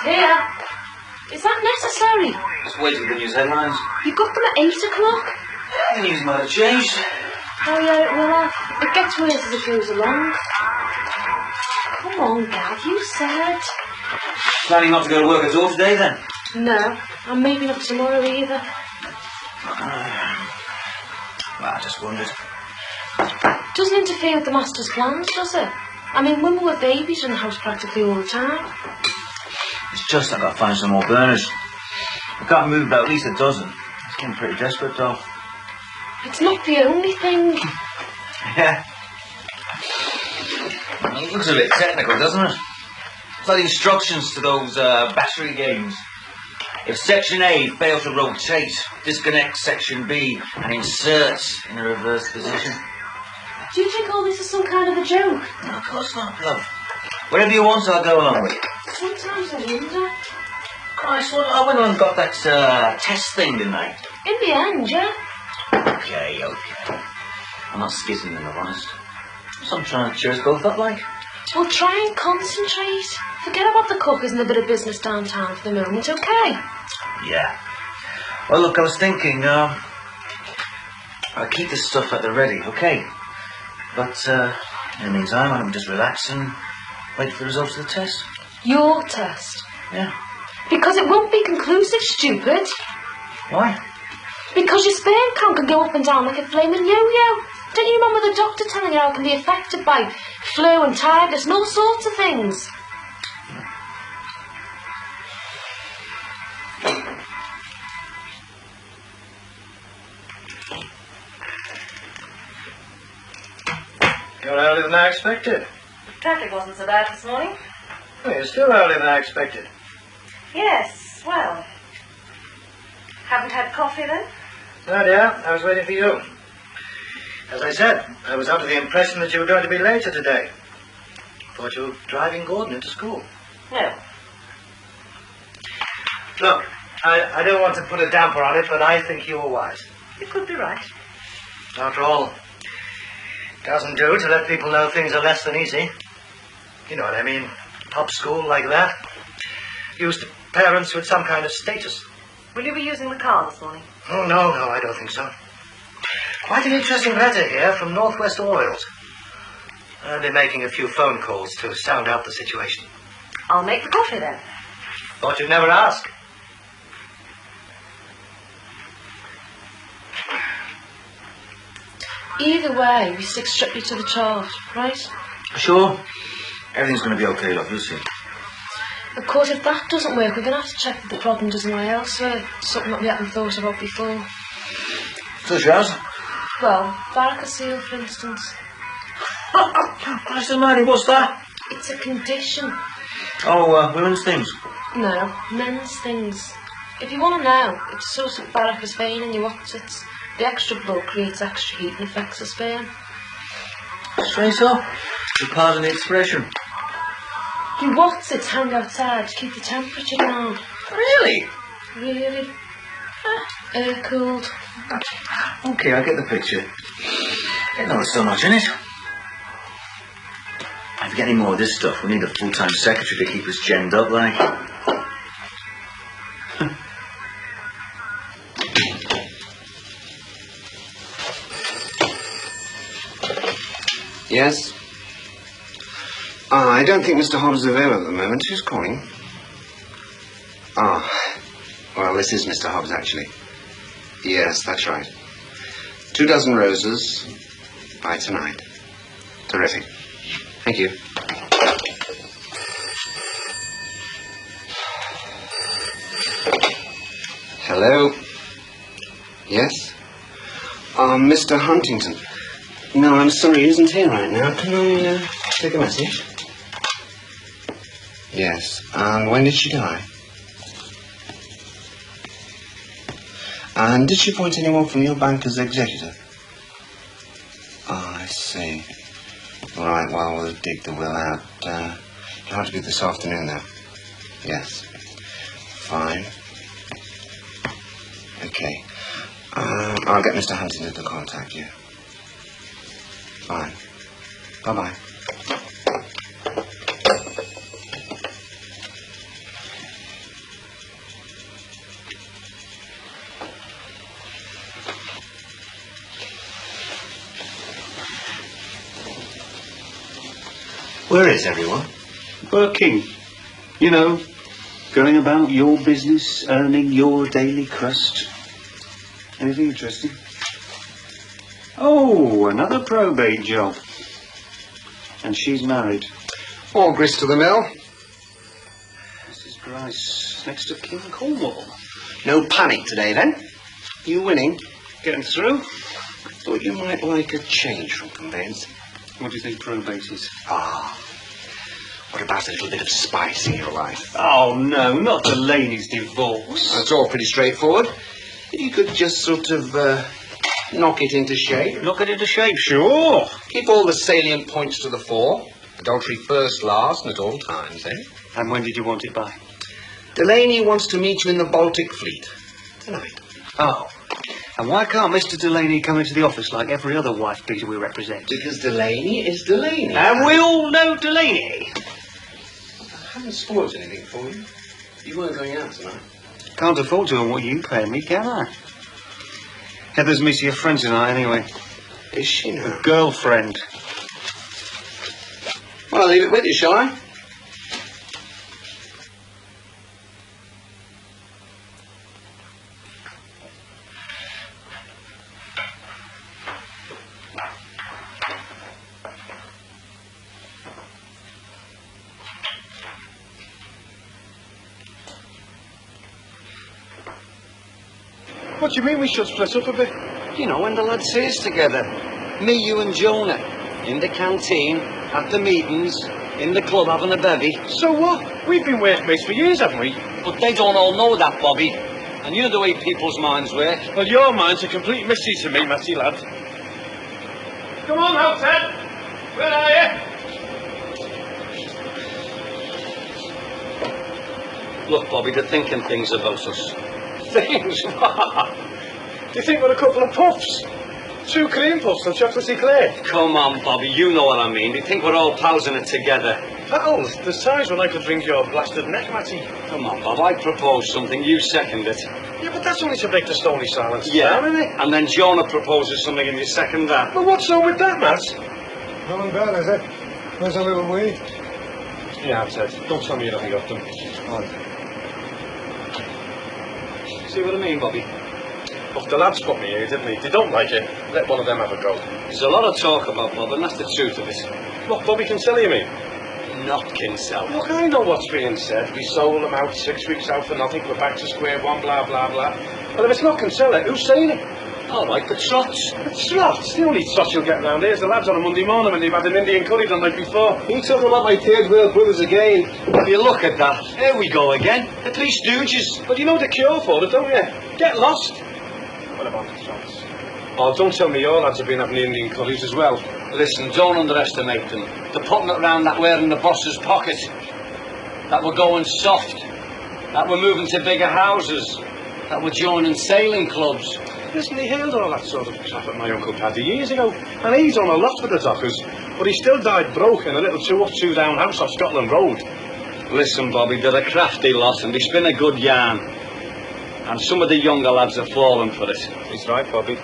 Here. Is that necessary? Just wait for the news headlines. You got them at 8 o'clock? The news might have changed. Oh yeah, it will have. It gets worse as it goes along. Come on, Gav, you said. Planning not to go to work at all today, then? No, and maybe not tomorrow either. Well, I just wondered. Doesn't interfere with the master's plans, does it? I mean, women with babies are in the house practically all the time. It's just I've got to find some more burners. I can't move about at least a dozen. It's getting pretty desperate, though. It's not the only thing. Yeah. Well, it looks a bit technical, doesn't it? It's like the instructions to those battery games. If Section A fails to rotate, disconnect Section B and insert in a reverse position. Do you think all this is some kind of a joke? No, of course not, love. Whatever you want, I'll go along with it. Sometimes I wonder. Christ, I went on and got that test thing, didn't I? In the end, yeah. Okay. I'm not skizzing them, I'm honest. So I'm trying to cheer us both up, like. Well, try and concentrate. Forget about the cookers and a bit of business downtown for the moment, okay? Yeah. Well, look, I was thinking, I'll keep this stuff at the ready, okay? But, in the meantime, I can just relax and wait for the results of the test. Your test? Yeah. Because it won't be conclusive, stupid. Why? Because your sperm count can go up and down like a flaming yo-yo. Don't you remember the doctor telling you how it can be affected by flu and tiredness and all sorts of things? You're earlier than I expected. Traffic wasn't so bad this morning. Oh, you're still earlier than I expected. Yes, well. Haven't had coffee then? No, dear, I was waiting for you. As I said, I was under the impression that you were going to be later today. Thought you were driving Gordon into school. No. Look, I don't want to put a damper on it, but I think you were wise. You could be right. After all, it doesn't do to let people know things are less than easy. You know what I mean? Top school like that. Used to parents with some kind of status. Will you be using the car this morning? Oh, no, I don't think so. Quite an interesting letter here from Northwest Orioles. I'll be making a few phone calls to sound out the situation. I'll make the coffee then. Thought you'd never ask. Either way, we stick strictly to the charge, right? Sure. Everything's going to be okay, love, you'll see. Of course, if that doesn't work, we're going to have to check that the problem doesn't lie elsewhere. Something that we haven't thought about before. Such as? Well, varicocele, for instance. Christ almighty, what's that? It's a condition. Oh, women's things? No, men's things. If you want to know, it's a sort of varicose vein in your oxyds. The extra blood creates extra heat and affects the sperm. Straight so. You pardon the expression. Your oxyds hang outside to keep the temperature down. Really? Really? Air cooled. Okay, I get the picture. Didn't know there's so much in it. If we get any more of this stuff, we need a full-time secretary to keep us gemmed up, like. Yes? I don't think Mr. Hobbs is available at the moment. Who's calling? Well, this is Mr. Hobbs, actually. Yes, that's right. 2 dozen roses by tonight. Terrific. Thank you. Hello? Yes? Mr. Huntington. No, I'm sorry, he isn't here right now. Can I take a message? Yes. And when did she die? And did she appoint anyone from your bank as executor? I see. Right, well, we'll dig the will out. You'll have to be this afternoon, though. Yes. Fine. Okay. I'll get Mr. Huntington to contact you. Fine. Bye-bye. Where is everyone? Working. You know, going about your business, earning your daily crust. Anything interesting? Oh, another probate job. And she's married. All grist to the mill. Mrs. Grice, next to King Cornwall. No panic today, then? You winning? Getting through? Thought you might like a change from conveyance. What do you think probate is? Ah. What about a little bit of spice in your life? Oh, no, not Delaney's divorce. That's all pretty straightforward. If you could just sort of, knock it into shape. Knock it into shape, sure. Keep all the salient points to the fore. Adultery first, last, and at all times, eh? And when did you want it by? Delaney wants to meet you in the Baltic Fleet. Tonight. Oh. And why can't Mr. Delaney come into the office like every other wife beater we represent? Because Delaney is Delaney. And we all know Delaney. I haven't spoiled anything for you. You weren't going out tonight. Can't afford to on what you pay me, can I? Heather's meeting a friend tonight anyway. Is she now? Girlfriend. Well, I'll leave it with you, shall I? What do you mean we should split up a bit? You know, when the lads stays together. Me, you and Jonah. In the canteen, at the meetings, in the club having a bevy. So what? We've been workmates for years, haven't we? But they don't all know that, Bobby. And you know the way people's minds work. Well, your mind's a complete mystery to me, Matty, lad. Come on now, Ted. Where are you? Look, Bobby, they're thinking things about us. Things? Do you think we're a couple of puffs? 2 cream puffs and chocolate eclair? Come on, Bobby, you know what I mean. They think we're all pals in it together. Pals, there's times when I could wring your blasted neck, Matty. Come on, Bob, I propose something, you second it. Yeah, but that's only to break the stony silence. Yeah, down, isn't it? and then Jonah proposes something and you second that. Well, what's wrong with that, Matt? Not bad, is it? There's a little weed. Yeah, Ted, don't tell me you haven't got them. See what I mean, Bobby? Look, the lads put me here, didn't they? They don't like it. Let one of them have a go. There's a lot of talk about Bob, and that's the truth of it. Look, Bobby Kinsella, you mean? Not Kinsella. Look, I know what's being said. We sold them out 6 weeks out for nothing. We're back to square one, blah, blah, blah. Well, if it's not Kinsella, who's saying it? All right, the trots. The trots? The only trots you'll get round here is the lads on a Monday morning when they've had an Indian curry the night before. You talking about my third wheel brothers again? Will you look at that? Here we go again. The Three Stooges. But you know the cure for it, don't you? Get lost. What about the trots? Oh, don't tell me your lads have been having Indian curries as well. Listen, don't underestimate them. They're putting it round that we're in the boss's pocket. That we're going soft. That we're moving to bigger houses. That we're joining sailing clubs. Listen, he heard all that sort of crap at my Uncle Paddy years ago, and he's done a lot for the dockers, but he still died broke in a little 2 up, 2 down house off Scotland Road. Listen, Bobby, they're a crafty lot and they spin a good yarn. And some of the younger lads have fallen for it. He's right, Bobby.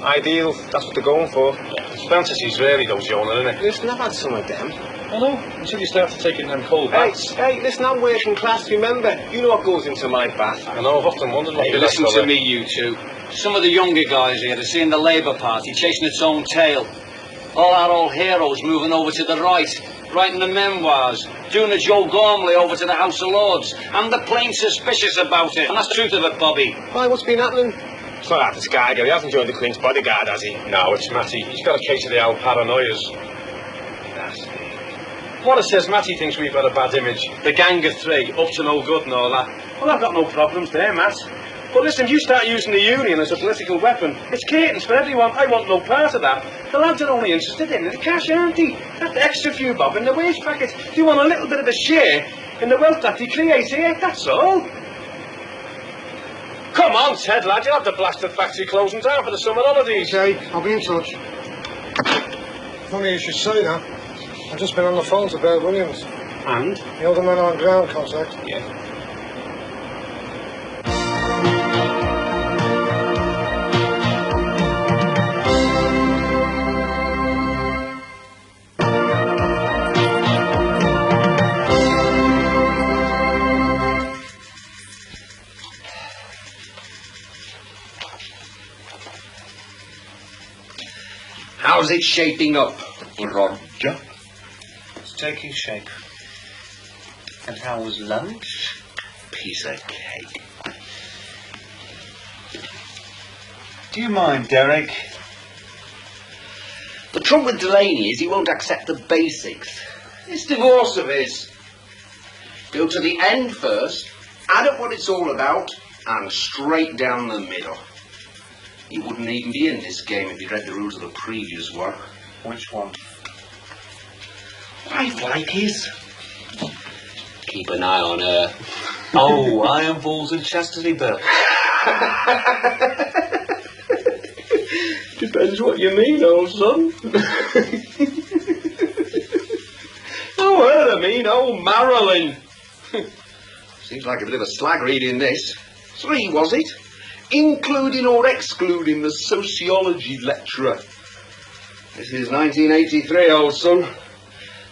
Ideal, that's what they're going for. It's fantasies really, though, Jonah, isn't it? Listen, I've had some of them. I know, until you start taking them cold baths. Hey, listen, I'm working class, remember? You know what goes into my bath. I know, I've often wondered what Hey, listen to me, you two. Some of the younger guys here are seeing the Labour Party chasing its own tail. All our old heroes moving over to the right, writing the memoirs, doing a Joe Gormley over to the House of Lords. I'm the plain suspicious about it, and that's the truth of it, Bobby. Why, what's been happening? It's not that Skygo, he hasn't joined the Queen's bodyguard, has he? No, it's Matty. He's got a case of the old paranoias. What it says, Matty thinks we've got a bad image. The gang of 3, up to no good and all that. Well, I've got no problems there, Matt. But listen, if you start using the union as a political weapon, it's curtains for everyone. I want no part of that. The lads are only interested in the cash, aren't they? That extra few bob in the wage packet. They want a little bit of a share in the wealth that they create here, that's all. Come on, Ted, lad, you'll have the blasted factory closing down for the summer holidays. Okay, I'll be in touch. Funny you should say that. I've just been on the phone to Bear Williams. And? The other man on ground contact. Yeah. it shaping up, Roger? It's taking shape. And how was lunch? Piece of cake. Do you mind, Derek? The trouble with Delaney is he won't accept the basics. This divorce of his. Go to the end first, add up what it's all about, and straight down the middle. He wouldn't even be in this game if he'd read the rules of the previous one. Which one? Life like his. Keep an eye on her. Oh, iron balls and chastity belts. Depends what you mean, old son. Oh, her, I mean, old Marilyn. Seems like a bit of a slag reading this. 3, was it? Including or excluding the sociology lecturer. This is 1983, old son.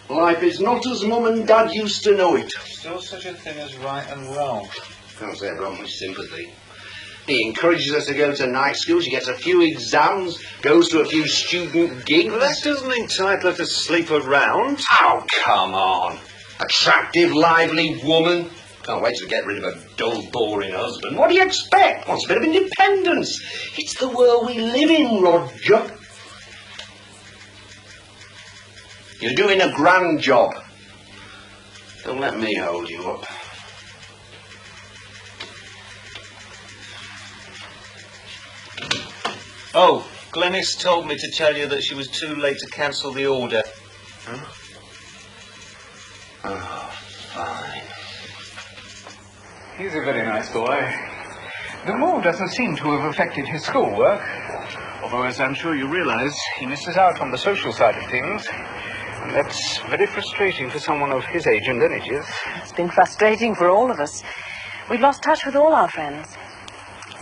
Life is not as Mum and Dad used to know it. Still such a thing as right and wrong. Can't say I've got much sympathy. He encourages us to go to night school. She gets a few exams, goes to a few student gigs. Well, that doesn't entitle her to sleep around. Oh, come on. Attractive, lively woman. Can't wait to get rid of a dull, boring husband. What do you expect? Wants a bit of independence. It's the world we live in, Roger. You're doing a grand job. Don't let me hold you up. Oh, Glenys told me to tell you that she was too late to cancel the order. Huh? Oh, fine. He's a very nice boy. The move doesn't seem to have affected his schoolwork. Although, as I'm sure you realize, he misses out on the social side of things. And that's very frustrating for someone of his age and energies. It's been frustrating for all of us. We've lost touch with all our friends.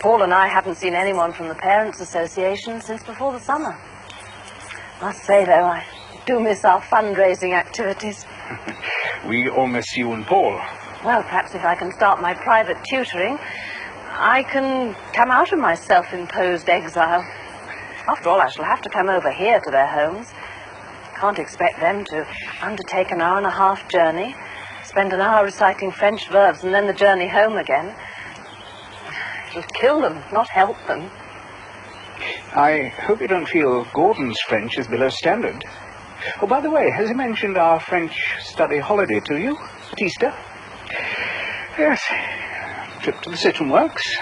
Paul and I haven't seen anyone from the Parents' Association since before the summer. Must say, though, I do miss our fundraising activities. We all miss you and Paul. Well, perhaps if I can start my private tutoring, I can come out of my self-imposed exile. After all, I shall have to come over here to their homes. Can't expect them to undertake an hour-and-a-half journey, spend an hour reciting French verbs, and then the journey home again. It'll kill them, not help them. I hope you don't feel Gordon's French is below standard. Oh, by the way, has he mentioned our French study holiday to you at Easter? Yes. Trip to the Citron Works.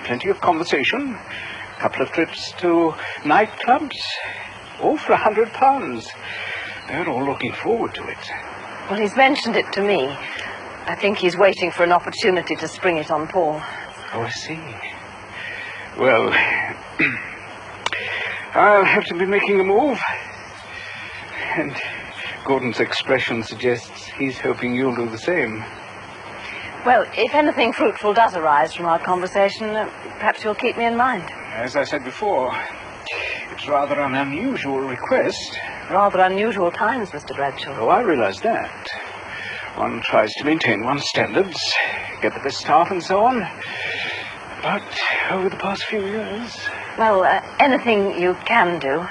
Plenty of conversation. A couple of trips to nightclubs. All for £100. They're all looking forward to it. Well, he's mentioned it to me. I think he's waiting for an opportunity to spring it on Paul. Oh, I see. Well, I'll have to be making a move. And Gordon's expression suggests he's hoping you'll do the same. Well, if anything fruitful does arise from our conversation, perhaps you'll keep me in mind. As I said before, it's rather an unusual request. Rather unusual times, Mr. Bradshaw. Oh, I realise that. One tries to maintain one's standards, get the best staff and so on. But over the past few years... Well, anything you can do.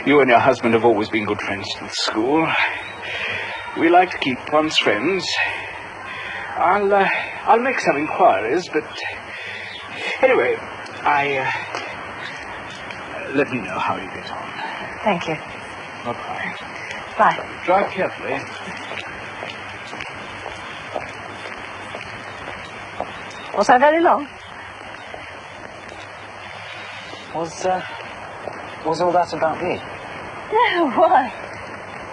You and your husband have always been good friends since school. We like to keep one's friends. I'll make some inquiries, but... Anyway, let me know how you get on. Thank you. Bye-bye. Bye. Drive carefully. Was I very long? Was all that about me? No, why?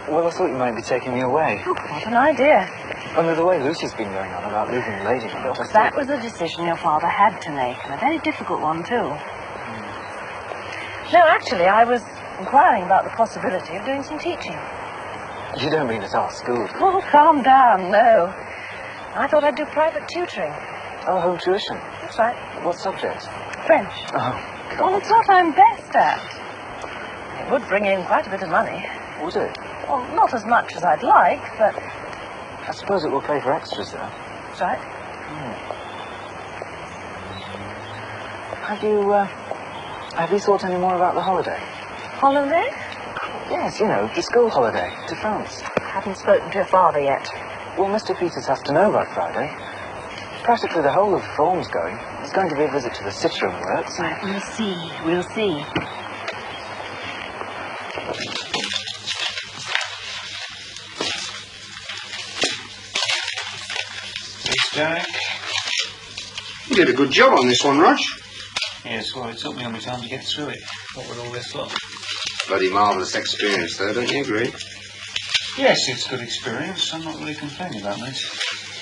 Well, I thought you might be taking me away. Oh, what an idea. Only the way Lucy's been going on about leaving the lady. That was a decision your father had to make, and a very difficult one, too. No, actually, I was inquiring about the possibility of doing some teaching. You don't mean at our school? Oh, calm down, no. I thought I'd do private tutoring. Oh, home tuition? That's right. What subject? French. Oh, God. Well, it's what I'm best at. It would bring in quite a bit of money. Would it? Well, not as much as I'd like, but... I suppose it will pay for extras, though. That's right. Have you thought any more about the holiday? Holiday? Yes, you know, the school holiday to France. Haven't spoken to your father yet. Well, Mr. Peters has to know by Friday. Practically the whole of the form's going. There's going to be a visit to the citron works. Right, we'll see. We'll see. Thanks, Jack. You did a good job on this one, Rog. Yes, well, it took me all my time to get through it. What with all this lot? Bloody marvellous experience, though, don't you agree? Yes, it's good experience. I'm not really complaining about it.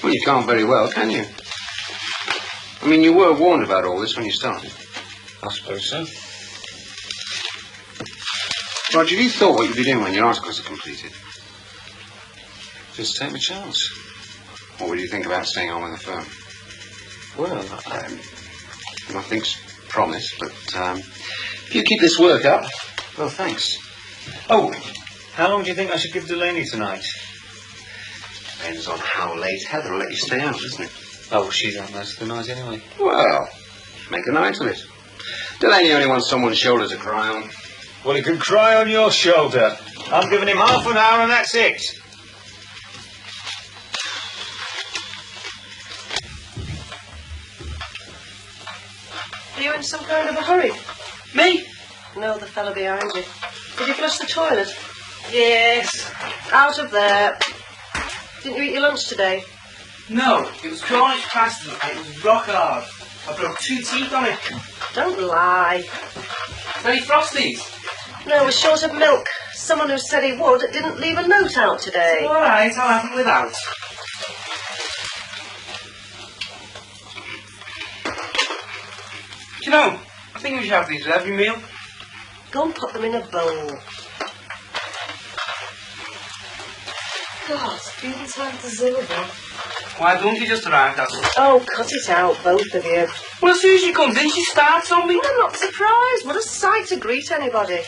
Well, you can't very well, can you? I mean, you were warned about all this when you started. I suppose so. Roger, have you thought what you'd be doing when your articles are completed? Just take my chance. What would you think about staying on with the firm? Well, nothing's promised, but if you keep this work up, well, thanks. Oh, how long do you think I should give Delaney tonight? depends on how late Heather will let you stay out, doesn't it? Oh, she's out most of the night anyway. Well, make a night of it. Delaney only wants someone's shoulder to cry on. Well, he can cry on your shoulder. I'm giving him half an hour and that's it. Are you in some kind of a hurry? Me? No, the fellow behind you. Did you flush the toilet? Yes. Out of there. Didn't you eat your lunch today? No, it was Cornish pasta. It was rock hard. I broke 2 teeth on it. Don't lie. Any Frosties? No, we're short of milk. Someone who said he would didn't leave a note out today. All right, I'll have it without. Do you know, I think we should have these with every meal. Go and put them in a bowl. God, it's been time to zero then. Why don't you just arrive, that's all? Oh, cut it out, both of you. Well, as soon as she comes in, she starts on me. I'm not surprised. What a sight to greet anybody.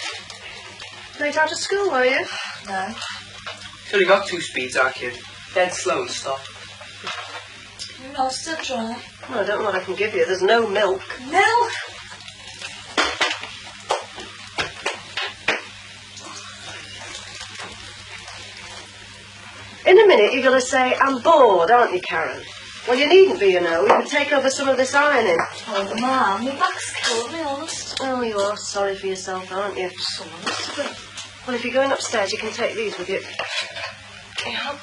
Late out of school, were you? No. She only got 2 speeds, our kid. Dead slow and stop. No, still dry. Well, I don't know what I can give you. There's no milk. Milk? In a minute, you're going to say, I'm bored, aren't you, Karen? Well, you needn't be, you know. You can take over some of this ironing. Oh, Mum, my back's killing me, honest. Oh, you are sorry for yourself, aren't you? So honest, but... Well, if you're going upstairs, you can take these with you. Yeah.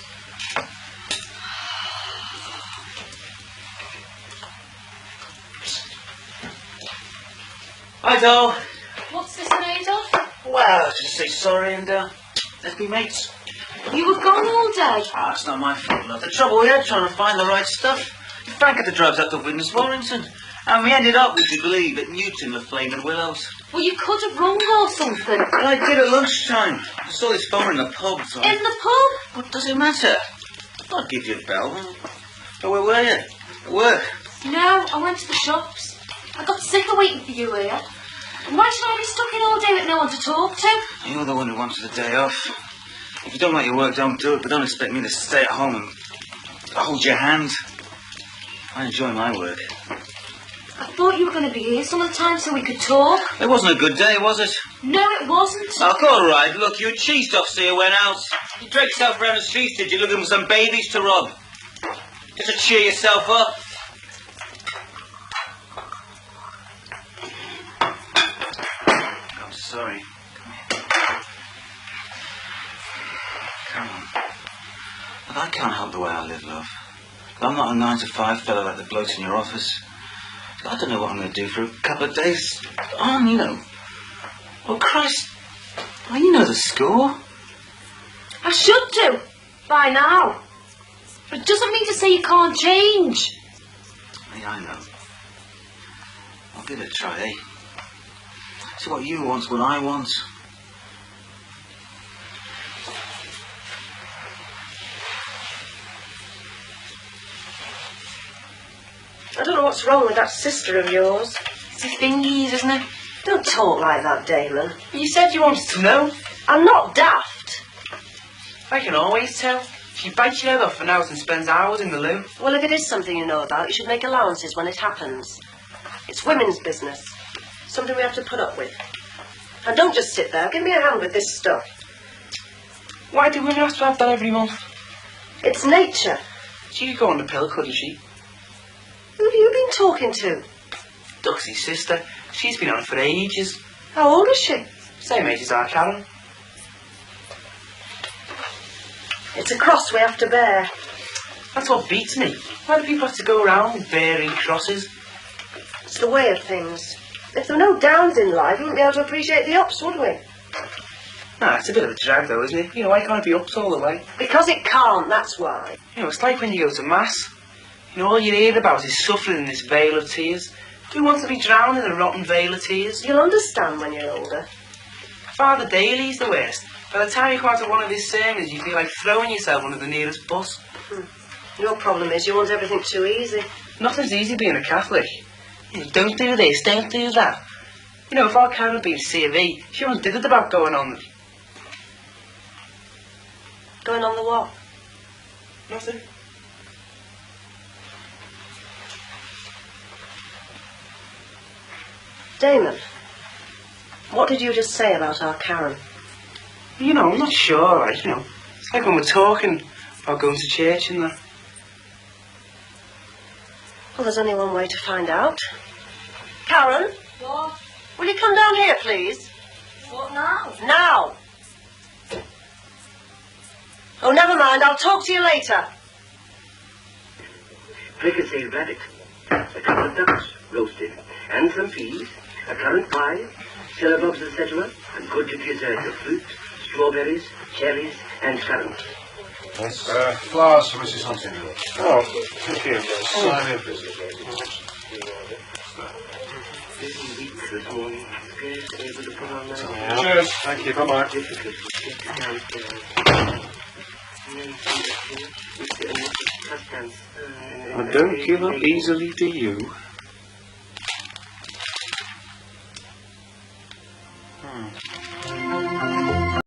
Hi, doll. What's this made of? Well, just say sorry and let's be mates. You were gone all day. Ah, it's not my fault, love. The trouble we had trying to find the right stuff. Frank had to drive us up to Witness Warrington. And we ended up, would you believe, at Newton with Flaming Willows. Well, you could have rung or something. Well, I did at lunchtime. I saw his phone in the pub, so... In the pub? What does it matter? I'd give you a bell. So where were you? At work? No, I went to the shops. I got sick of waiting for you here. And why should I be stuck in all day with no one to talk to? You're the one who wanted the day off. If you don't like your work, don't do it, but don't expect me to stay at home and hold your hand. I enjoy my work. I thought you were going to be here some of the time so we could talk. It wasn't a good day, was it? No, it wasn't. Oh, all right. Look, your cheese officer went out. You dragged yourself around the streets, did you, looking for some babies to rob? Just to cheer yourself up. I'm sorry. Come on. Look, I can't help the way I live, love. I'm not a 9-to-5 fellow like the blokes in your office. I don't know what I'm going to do for a couple of days on, you know. Oh, Christ. Well, you know the score. I should do. By now. But it doesn't mean to say you can't change. Yeah, I know. I'll give it a try, eh? See what you want's what I want. I don't know what's wrong with that sister of yours. It's a thingies, isn't it? Don't talk like that, Damon. You said you wanted to know. I'm not daft. I can always tell. She bites your head off for hours and spends hours in the loo. Well, if it is something you know about, you should make allowances when it happens. It's women's business. Something we have to put up with. And don't just sit there. Give me a hand with this stuff. Why do women have to have that every month? It's nature. She could go on the pill, couldn't she? Who have you been talking to? Duxie's sister. She's been on it for ages. How old is she? Same age as our Karen. It's a cross we have to bear. That's what beats me. Why do people have to go around bearing crosses? It's the way of things. If there were no downs in life, we wouldn't be able to appreciate the ups, would we? Nah, it's a bit of a drag though, isn't it? You know, why can't it be ups all the way? Because it can't, that's why. You know, it's like when you go to Mass. You know, all you hear about is suffering in this veil of tears. Who wants to be drowned in a rotten veil of tears? You'll understand when you're older. Father Daly's the worst. By the time you come out of one of his sermons, you feel like throwing yourself under the nearest bus. Your problem is you want everything too easy. Nothing's easy being a Catholic. You know, don't do this, don't do that. You know, if our Karen had been C of E, she wouldn't did it about going on. Going on the what? Nothing. Damon, what did you just say about our Karen? You know, I'm not sure, like, you know. It's like when we're talking about going to church and that. Well, there's only one way to find out. Karen? What? Will you come down here, please? What now? Now! Oh, never mind, I'll talk to you later. Fricassee rabbit, a couple of ducks roasted, and some peas, a currant pie, syllabubs, etc., a good dessert of fruit, strawberries, cherries, and currants. Yes. Flowers for Mrs. Hunting. Oh, thank you. This morning, scarce able to put on Cheers. Thank you. Bye-bye. I don't give up easily, do you?